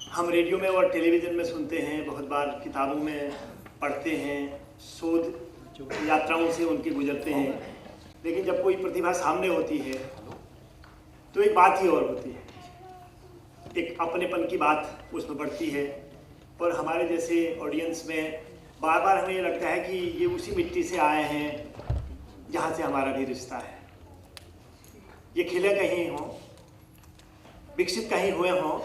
हम रेडियो में और टेलीविज़न में सुनते हैं, बहुत बार किताबों में पढ़ते हैं, शोध यात्राओं से उनके गुजरते हैं, लेकिन जब कोई प्रतिभा सामने होती है तो एक बात ही और होती है, एक अपनेपन की बात उसमें बढ़ती है। और हमारे जैसे ऑडियंस में बार बार हमें ये लगता है कि ये उसी मिट्टी से आए हैं जहाँ से हमारा भी रिश्ता है। ये खिले कहीं हों, विकसित कहीं हुए हों,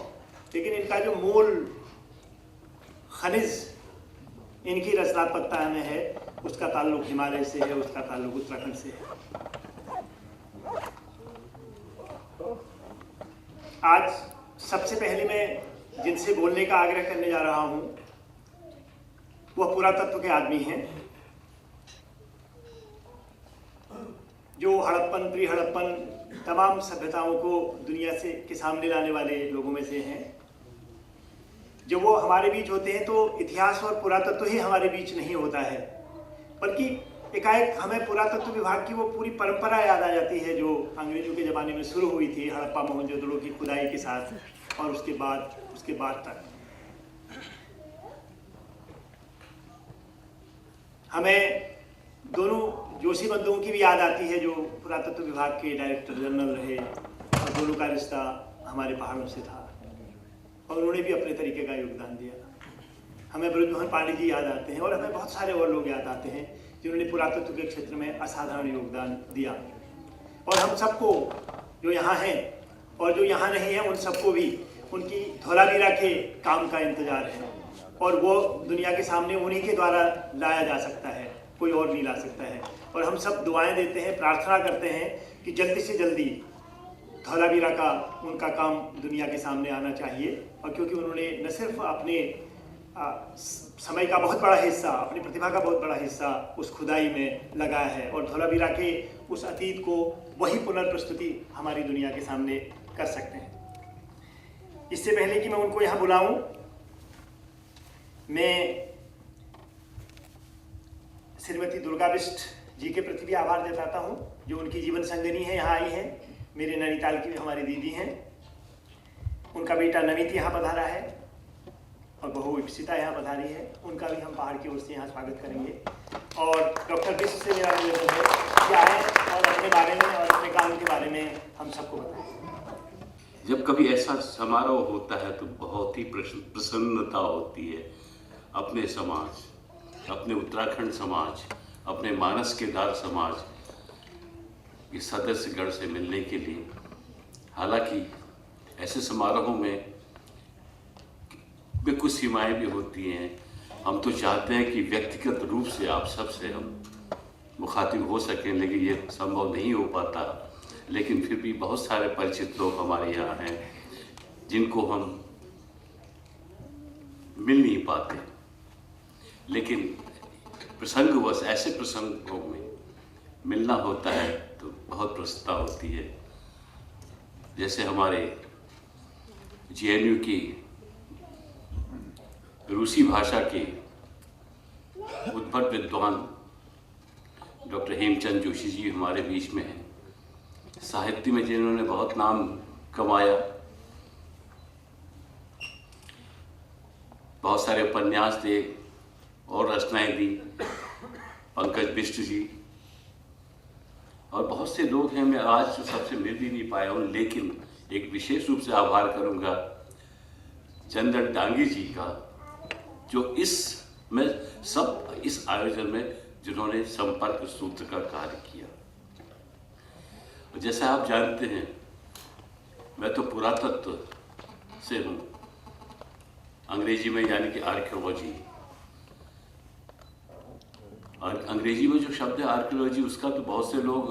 लेकिन इनका जो मूल खनिज इनकी रचनात्मकता में है, उसका ताल्लुक हिमालय से है, उसका ताल्लुक उत्तराखंड से है। आज सबसे पहले मैं जिनसे बोलने का आग्रह करने जा रहा हूं, वह पुरातत्व के आदमी हैं, जो हड़प्पन, प्री हड़प्पन तमाम सभ्यताओं को दुनिया से के सामने लाने वाले लोगों में से हैं। जब वो हमारे बीच होते हैं तो इतिहास और पुरातत्व ही हमारे बीच नहीं होता है, बल्कि एकाएक हमें पुरातत्व विभाग की वो पूरी परंपरा याद आ जाती है जो अंग्रेजों के ज़माने में शुरू हुई थी, हड़प्पा मोहनजोदड़ो की खुदाई के साथ, और उसके बाद तक हमें दोनों जोशी बंधुओं की भी याद आती है, जो पुरातत्व विभाग के डायरेक्टर जनरल रहे, और दोनों का रिश्ता हमारे पहाड़ों से था और उन्होंने भी अपने तरीके का योगदान दिया। हमें ब्रजमोहन पांडे जी याद आते हैं, और हमें बहुत सारे और लोग याद आते हैं जिन्होंने पुरातत्व के क्षेत्र में असाधारण योगदान दिया। और हम सबको, जो यहाँ हैं और जो यहाँ नहीं है, उन सबको भी उनकी धोलावीरा के काम का इंतजार है, और वो दुनिया के सामने उन्हीं के द्वारा लाया जा सकता है, कोई और नहीं ला सकता है। और हम सब दुआएं देते हैं, प्रार्थना करते हैं कि जल्दी से जल्दी धोलावीरा का उनका काम दुनिया के सामने आना चाहिए। और क्योंकि उन्होंने न सिर्फ अपने समय का बहुत बड़ा हिस्सा, अपनी प्रतिभा का बहुत बड़ा हिस्सा उस खुदाई में लगाया है, और धोलावीरा के उस अतीत को वही पुनर्प्रस्तुति हमारी दुनिया के सामने कर सकते हैं। इससे पहले कि मैं उनको यहाँ बुलाऊं, मैं श्रीमती दुर्गा बिष्ट जी के प्रति भी आभार जताता हूँ, जो उनकी जीवन संगिनी है, यहाँ आई हैं। मेरे नैनीताल की हमारी दीदी हैं, उनका बेटा नमित यहाँ पधारा है और बहू इप्सिता यहाँ पधारी है। उनका भी हम पहाड़ की ओर से यहाँ स्वागत करेंगे। और डॉक्टर बिष्ट से मेरा निवेदन है कि आए और अपने बारे में और अपने काम के बारे में हम सबको बताएं। जब कभी ऐसा समारोह होता है तो बहुत ही प्रसन्नता होती है। अपने समाज, अपने उत्तराखंड समाज, अपने मानस केदार समाज के सदस्यगण से मिलने के लिए। हालांकि ऐसे समारोहों में कुछ सीमाएं भी होती हैं। हम तो चाहते हैं कि व्यक्तिगत रूप से आप सबसे हम मुखातिब हो सकें, लेकिन ये संभव नहीं हो पाता। लेकिन फिर भी बहुत सारे परिचित लोग हमारे यहाँ हैं जिनको हम मिल नहीं पाते, लेकिन प्रसंगवश ऐसे प्रसंगों में मिलना होता है तो बहुत प्रसन्नता होती है। जैसे हमारे JNU की रूसी भाषा के उद्भट विद्वान डॉक्टर हेमचंद जोशी जी हमारे बीच में हैं। साहित्य में जिन्होंने बहुत नाम कमाया, बहुत सारे उपन्यास दिए और रचनाएं दी, पंकज बिष्ट जी और बहुत से लोग हैं। मैं आज सबसे मिल भी नहीं पाया हूँ, लेकिन एक विशेष रूप से आभार करूँगा चंदन डांगी जी का, जो इस आयोजन में जिन्होंने संपर्क सूत्र का कार्य किया। जैसे आप जानते हैं, मैं तो पुरातत्व से हूँ, अंग्रेजी में यानी कि आर्कियोलॉजी। और अंग्रेजी में जो शब्द है आर्कियोलॉजी, उसका तो बहुत से लोग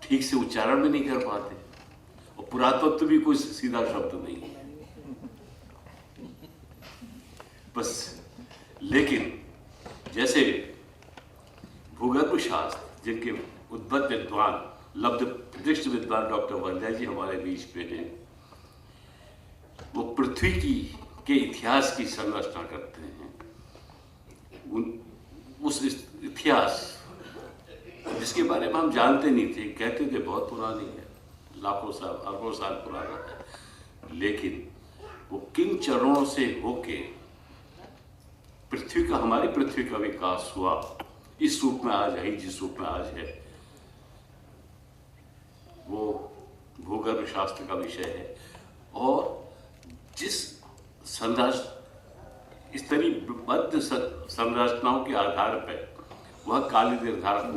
ठीक से उच्चारण भी नहीं कर पाते, और पुरातत्व भी कोई सीधा शब्द नहीं है बस। लेकिन जैसे भूगर्भ शास्त्र, जिनके उद्भट विद्वान, लब्ध प्रतिष्ठ विद्वान डॉक्टर वंध्या जी हमारे बीच में हैं, वो पृथ्वी के इतिहास की संरचना करते हैं। उस इतिहास जिसके बारे में हम जानते नहीं थे, कहते थे बहुत पुरानी है, लाखों साल, अरबों साल पुराना है, लेकिन वो किन चरणों से होके पृथ्वी का, हमारी पृथ्वी का विकास हुआ, इस रूप में आज है, जिस रूप में आज है, वो भूगर्भ शास्त्र का विषय है। और जिस स्तरीबद्ध संरचनाओं के आधार पर वह काल निर्धारण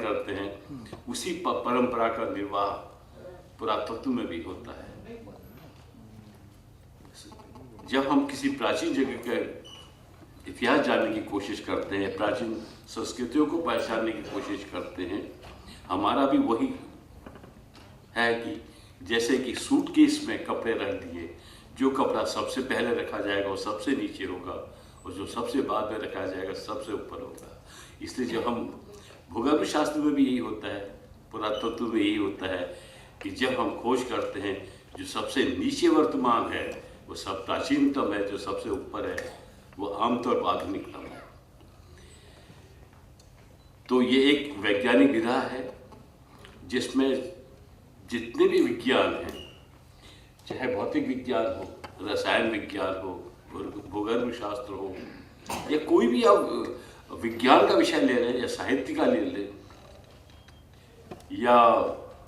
करते हैं, उसी परंपरा का निर्वाह पुरातत्व में भी होता है। जब हम किसी प्राचीन जगह का इतिहास जानने की कोशिश करते हैं, प्राचीन संस्कृतियों को पहचानने की कोशिश करते हैं, हमारा भी वही है कि जैसे कि सूटकेस में कपड़े रख दिए, जो कपड़ा सबसे पहले रखा जाएगा वो सबसे नीचे होगा, और जो सबसे बाद में रखा जाएगा सबसे ऊपर होगा। इसलिए जब हम भूगर्भ शास्त्र में भी यही होता है, पुरातत्व में यही होता है कि जब हम खोज करते हैं, जो सबसे नीचे वर्तमान है वो सब प्राचीनतम है, जो सबसे ऊपर है वो आमतौर पर आधुनिकतम है। तो ये एक वैज्ञानिक विधा है जिसमें जितने भी विज्ञान हैं, चाहे भौतिक विज्ञान हो, रसायन विज्ञान हो, भूगर्भ शास्त्र हो, या कोई भी आप विज्ञान का विषय ले लें या साहित्य का ले लें या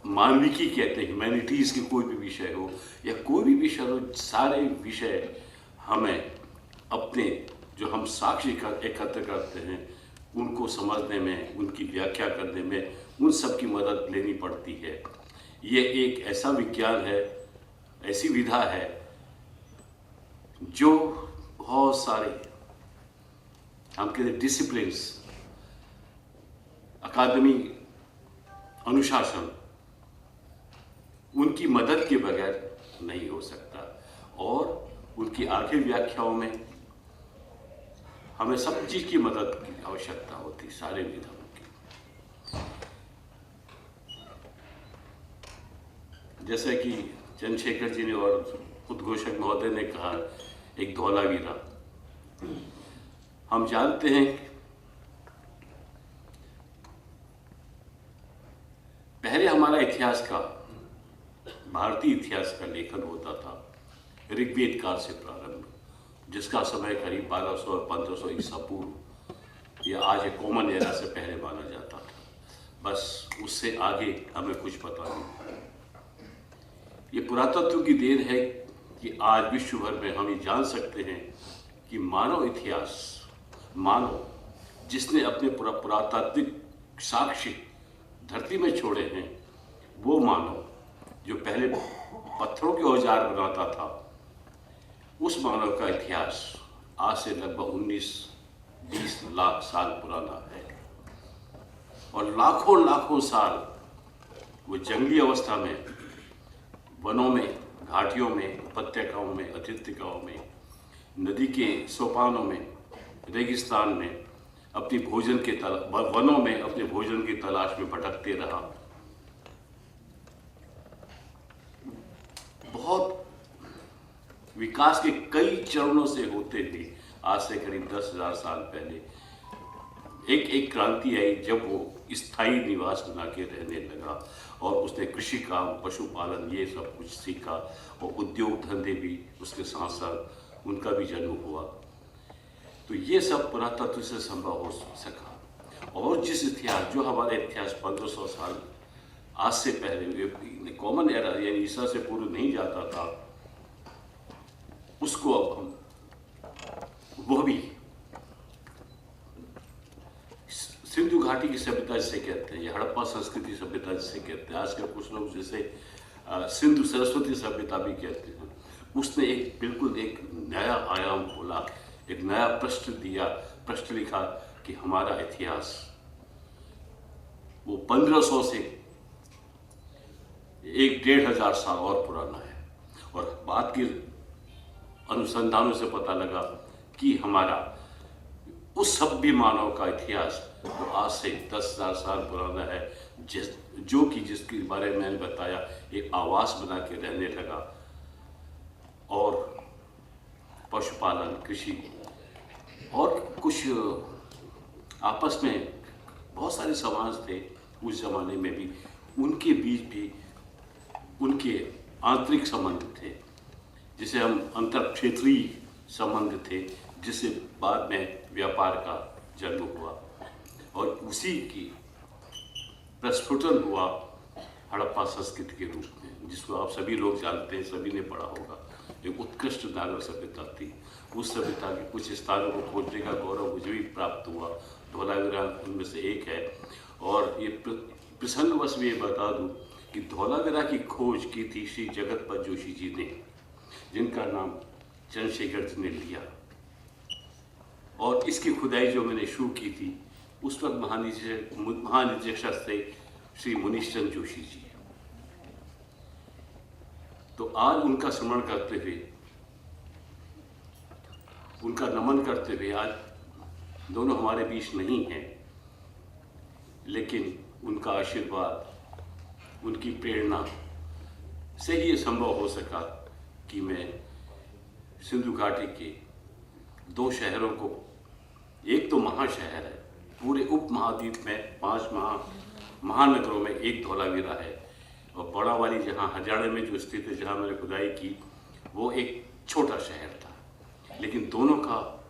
मानविकी कहते हैं, ह्यूमैनिटीज के कोई भी विषय हो या कोई भी विषय हो, सारे विषय हमें अपने जो हम साक्ष्य एकत्र करते हैं उनको समझने में, उनकी व्याख्या करने में, उन सब की मदद लेनी पड़ती है। ये एक ऐसा विज्ञान है, ऐसी विधा है जो बहुत सारे हम कहते हैं डिसिप्लिन्स, अकादमी, अनुशासन, उनकी मदद के बगैर नहीं हो सकता। और उनकी आगे व्याख्याओं में हमें सब चीज की मदद की आवश्यकता होती, सारे विधानों की। जैसे कि चंद्रशेखर जी ने और उद्घोषक महोदय ने कहा, एक धौलावीरा। हम जानते हैं पहले हमारा इतिहास का, भारतीय इतिहास का लेखन होता था ऋग्वेद काल से प्रारंभ, जिसका समय करीब 1200 और 1500 ईसा पूर्व या आज एक कॉमन एरा से पहले माना जाता था। बस उससे आगे हमें कुछ पता नहीं। ये पुरातत्व की देन है कि आज विश्व भर में हम ये जान सकते हैं कि मानव इतिहास, मानव जिसने अपने पुरातात्विक साक्ष्य धरती में छोड़े हैं, वो मानव जो पहले पत्थरों के औजार बनाता था, उस मानव का इतिहास आज से लगभग 19-20 लाख साल पुराना है। और लाखों लाखों साल वो जंगली अवस्था में, वनों में, घाटियों में, उपत्यकाओं में, अतिथिकाओं में, नदी के सोपानों में, रेगिस्तान में अपनी भोजन के वनों में अपने भोजन की तलाश में भटकते रहा। बहुत विकास के कई चरणों से होते हुए आज से करीब 10,000 साल पहले एक क्रांति आई, जब वो स्थायी निवास बना के रहने लगा और उसने कृषि काम, पशुपालन, ये सब कुछ सीखा, और उद्योग धंधे भी उसके साथ साथ उनका भी जन्म हुआ। तो ये सब पुरातत्व से संभव हो सका। और जिस इतिहास, जो हमारे इतिहास 1500 साल आज से पहले कॉमन एरा यानी ईसा से पूर्व नहीं जाता था, उसको अब हम वह भी सिंधु घाटी की सभ्यता जिसे कहते हैं, या हड़प्पा संस्कृति सभ्यता जिसे कहते हैं, आजकल कुछ लोग जिसे सिंधु सरस्वती सभ्यता भी कहते हैं, उसने एक बिल्कुल एक नया आयाम खोला, एक नया प्रश्न दिया, प्रश्न लिखा कि हमारा इतिहास वो 1500 से 1-1,500 साल और पुराना है। और बाद के अनुसंधानों से पता लगा कि हमारा उस सभ्य मानव का इतिहास तो आज से 10,000 साल पुराना है, जिसके बारे में मैंने बताया, एक आवास बना के रहने लगा और पशुपालन, कृषि और कुछ आपस में बहुत सारे समाज थे उस जमाने में भी, उनके बीच भी उनके आंतरिक संबंध थे, जिसे हम अंतर क्षेत्रीय संबंध थे, जिससे बाद में व्यापार का जन्म हुआ और उसी की प्रस्फुटन हुआ हड़प्पा संस्कृति के रूप में, जिसको आप सभी लोग जानते हैं, सभी ने पढ़ा होगा। एक उत्कृष्ट नागर सभ्यता थी। उस सभ्यता के कुछ स्थानों को खोजने का गौरव मुझे भी प्राप्त हुआ। धौलावीरा उनमें से एक है। और ये प्रसंगवश में ये बता दूं कि धौलावीरा की खोज की थी श्री जगतपत जोशी जी ने, जिनका नाम चंद्रशेखर जी ने लिया। और इसकी खुदाई जो मैंने शुरू की थी, उस वक्त महानिदेशक थे श्री मुनीश चंद्र जोशी जी। तो आज उनका स्मरण करते हुए, उनका नमन करते हुए, आज दोनों हमारे बीच नहीं हैं, लेकिन उनका आशीर्वाद, उनकी प्रेरणा से ही ये संभव हो सका कि मैं सिंधु घाटी के 2 शहरों को, एक तो महाशहर है, पूरे उप महाद्वीप में 5 महानगरों में एक धौलावीरा है, और बड़ा वाली जहाँ हरियाणा में जो स्थित है, जहाँ मैंने खुदाई की, वो एक छोटा शहर था। लेकिन दोनों का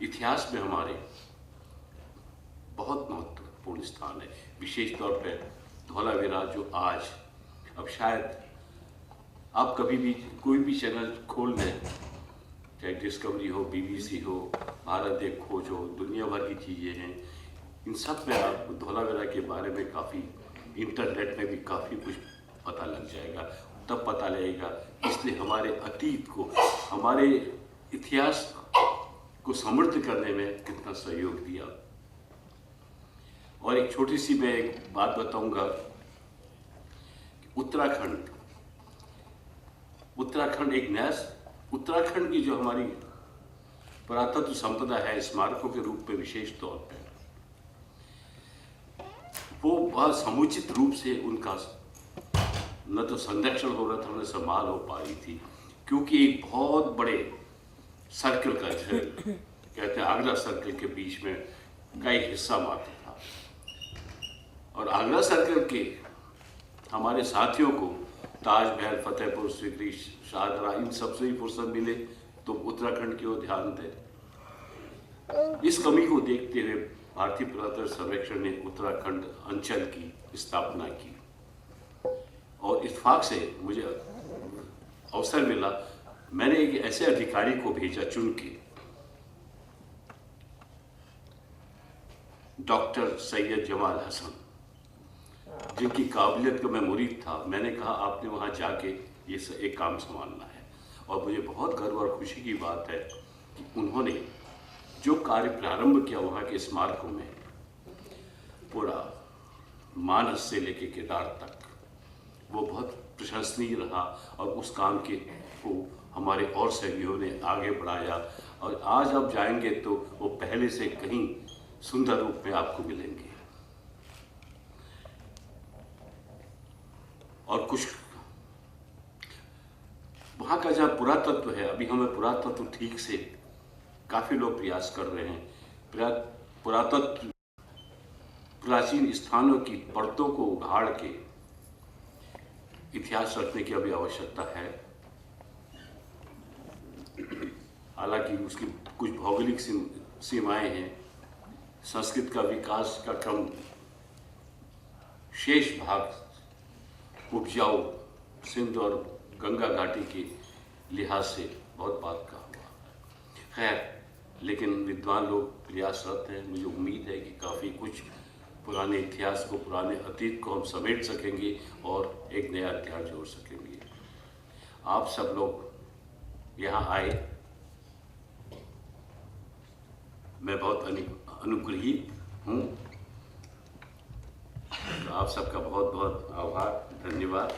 इतिहास में हमारे बहुत महत्वपूर्ण स्थान है। विशेष तौर पर धौलावीरा जो आज, अब शायद आप कभी भी कोई भी चैनल खोल लें, चाहे डिस्कवरी हो, BBC हो, भारत देख खोज हो, दुनिया भर की चीज़ें हैं, इन सब में आपको धौलावीरा के बारे में काफ़ी, इंटरनेट में भी काफ़ी कुछ पता लग जाएगा। तब पता लगेगा इसलिए हमारे अतीत को, हमारे इतिहास को समृद्ध करने में कितना सहयोग दिया। और एक छोटी सी मैं एक बात बताऊंगा, उत्तराखंड एक नया, उत्तराखंड की जो हमारी पुरातत्व संपदा है स्मारकों के रूप में, विशेष तौर पर वो बहुत समुचित रूप से उनका न तो संरक्षण हो रहा था, न संभाल हो पा रही थी, क्योंकि एक बहुत बड़े सर्कल का, जैसे कहते हैं आगरा सर्कल के बीच में का एक हिस्सा मात्र था। और आगरा सर्कल के हमारे साथियों को ताज महल, फतेहपुर सीकरी, शाहदरा, इन सबसे ही फुर्सत मिले तो उत्तराखंड की ओर ध्यान दें। इस कमी को देखते हुए भारतीय पुरातत्व सर्वेक्षण ने उत्तराखंड अंचल की स्थापना की, और इत्तेफाक से मुझे अवसर मिला, मैंने एक ऐसे अधिकारी को भेजा चुन के, डॉक्टर सैयद जमाल हसन, जिनकी काबिलियत का मैं मुरीद था। मैंने कहा आपने वहाँ जाके ये एक काम संभालना है। और मुझे बहुत गर्व और खुशी की बात है कि उन्होंने जो कार्य प्रारंभ किया वहाँ के स्मारकों में, पूरा मानस से लेके केदार तक, वो बहुत प्रशंसनीय रहा। और उस काम के को हमारे और सहयोगियों ने आगे बढ़ाया, और आज आप जाएंगे तो वो पहले से कहीं सुंदर रूप में आपको मिलेंगे। और कुछ वहाँ का जहाँ पुरातत्व है, अभी हमें पुरातत्व ठीक से काफ़ी लोग प्रयास कर रहे हैं। पुरातत्व प्राचीन स्थानों की परतों को उघाड़ के इतिहास रखने की अभी आवश्यकता है। हालांकि उसकी कुछ भौगोलिक सीमाएं हैं। संस्कृत का विकास का क्रम शेष भाग उपजाऊ सिंध और गंगा घाटी के लिहाज से बहुत बात का हुआ। खैर, लेकिन विद्वान लोग प्रयासरत हैं। मुझे उम्मीद है कि काफ़ी कुछ पुराने इतिहास को, पुराने अतीत को हम समेट सकेंगे और एक नया अध्याय जोड़ सकेंगे। आप सब लोग यहाँ आए, मैं बहुत अनुग्रहित हूँ। आप सबका बहुत बहुत आभार, धन्यवाद।